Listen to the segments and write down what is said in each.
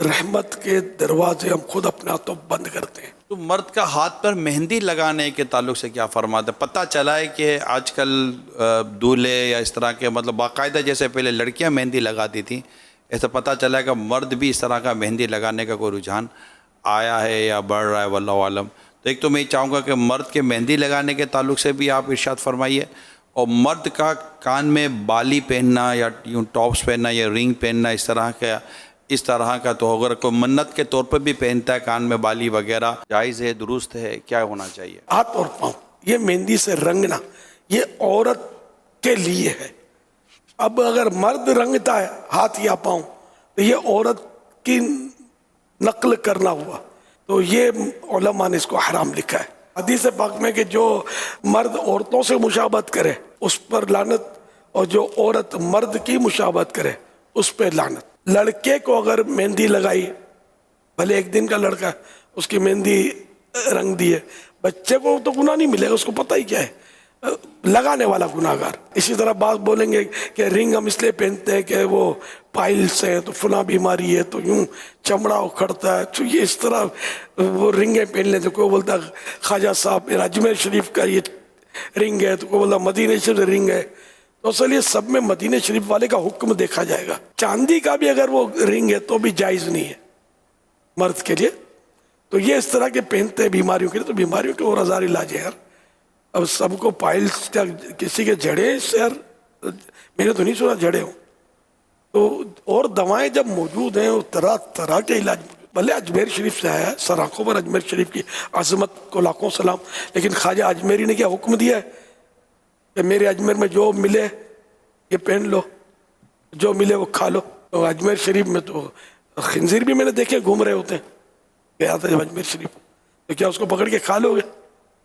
رحمت کے دروازے ہم خود اپنے ہاتھوں بند کرتے ہیں۔ تو مرد کا ہاتھ پر مہندی لگانے کے تعلق سے کیا فرماتے ہیں؟ پتہ چلا ہے کہ آج کل دولہے یا اس طرح کے مطلب باقاعدہ جیسے پہلے لڑکیاں مہندی لگاتی تھیں، ایسا پتہ چلا ہے کہ مرد بھی اس طرح کا مہندی لگانے کا کوئی رجحان آیا ہے یا بڑھ رہا ہے، واللہ عالم۔ تو ایک تو میں یہ چاہوں گا کہ مرد کے مہندی لگانے کے تعلق سے بھی آپ ارشاد فرمائیے، اور مرد کا کان میں بالی پہننا یا یوں ٹاپس پہننا یا رنگ پہننا اس طرح کا تو اگر کوئی منت کے طور پر بھی پہنتا ہے کان میں بالی وغیرہ، جائز ہے، درست ہے، کیا ہونا چاہیے؟ ہاتھ اور پاؤں یہ مہندی سے رنگنا یہ عورت کے لیے ہے۔ اب اگر مرد رنگتا ہے ہاتھ یا پاؤں تو یہ عورت کی نقل کرنا ہوا، تو یہ علماء نے اس کو حرام لکھا ہے۔ حدیث پاک میں کہ جو مرد عورتوں سے مشابہت کرے اس پر لعنت، اور جو عورت مرد کی مشابہت کرے اس پہ لعنت۔ لڑکے کو اگر مہندی لگائی، بھلے ایک دن کا لڑکا ہے، اس کی مہندی رنگ دی ہے، بچے کو تو گناہ نہیں ملے گا، اس کو پتہ ہی کیا ہے، لگانے والا گناہ گار۔ اسی طرح بات بولیں گے کہ رنگ ہم اس لیے پہنتے ہیں کہ وہ پائلس ہے تو فلاں بیماری ہے تو یوں چمڑا اکھڑتا ہے، تو یہ اس طرح وہ رنگیں پہن لیں۔ تو کوئی بولتا خواجہ صاحب میرا اجمیر شریف کا یہ رنگ ہے، تو کوئی بولتا مدینہ شریف کا رنگ ہے۔ تو اصل یہ سب میں مدینہ شریف والے کا حکم دیکھا جائے گا۔ چاندی کا بھی اگر وہ رنگ ہے تو بھی جائز نہیں ہے مرد کے لیے۔ تو یہ اس طرح کے پہنتے ہیں بیماریوں کے لیے، تو بیماریوں کے اور ہزار علاج ہے یار۔ اب سب کو پائلس کا، کسی کے جڑے یار میں نے تو نہیں سنا جڑے ہوں، تو اور دوائیں جب موجود ہیں اور طرح طرح کے علاج موجود۔ بھلے اجمیر شریف سے آیا ہے، سر آنکھوں پر اجمیر شریف کی عظمت کو لاکھوں سلام، لیکن خواجہ اجمیری نے کیا حکم دیا ہے کہ میرے اجمیر میں جو ملے یہ پہن لو، جو ملے وہ کھا لو۔ تو اجمیر شریف میں تو خنزیر بھی میں نے دیکھے گھوم رہے ہوتے ہیں، گیا تھا جب اجمیر شریف، تو کیا اس کو پکڑ کے کھا لو گے؟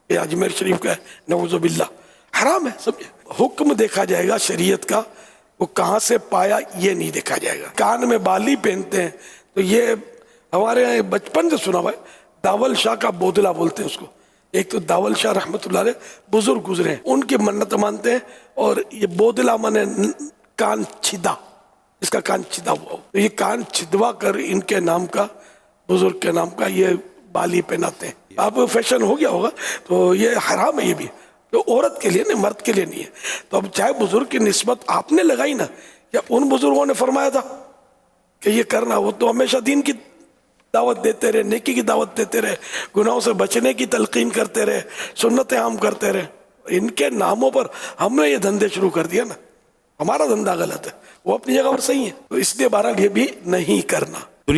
یہ اجمیر شریف کا ہے، نعوذ باللہ، حرام ہے۔ سب حکم دیکھا جائے گا شریعت کا، وہ کہاں سے پایا یہ نہیں دیکھا جائے گا۔ کان میں بالی پہنتے ہیں تو یہ ہمارے یہاں بچپن سے سنا ہوا ہے، داول شاہ کا بودلا بولتے ہیں اس کو۔ ایک تو داول شاہ رحمۃ اللہ علیہ بزرگ گزرے ہیں، ان کی منت مانتے ہیں، اور یہ بودلا مانے کان چھدا، اس کا کان چھدا ہوا ہو، تو یہ کان چھدوا کر ان کے نام کا، بزرگ کے نام کا یہ بالی پہناتے ہیں۔ اب فیشن ہو گیا ہوگا، تو یہ حرام ہے یہ بھی، تو عورت کے لیے نہیں، مرد کے لیے نہیں ہے۔ تو اب چاہے بزرگ کی نسبت آپ نے لگائی نا، یا ان بزرگوں نے فرمایا تھا کہ یہ کرنا، وہ تو ہمیشہ دین کی دعوت دیتے رہے، نیکی کی دعوت دیتے رہے، گناہوں سے بچنے کی تلقین کرتے رہے، سنتیں عام کرتے رہے۔ ان کے ناموں پر ہم نے یہ دھندے شروع کر دیا نا، ہمارا دھندہ غلط ہے، وہ اپنی جگہ پر صحیح ہے، تو اس لیے بہرحال یہ بھی نہیں کرنا۔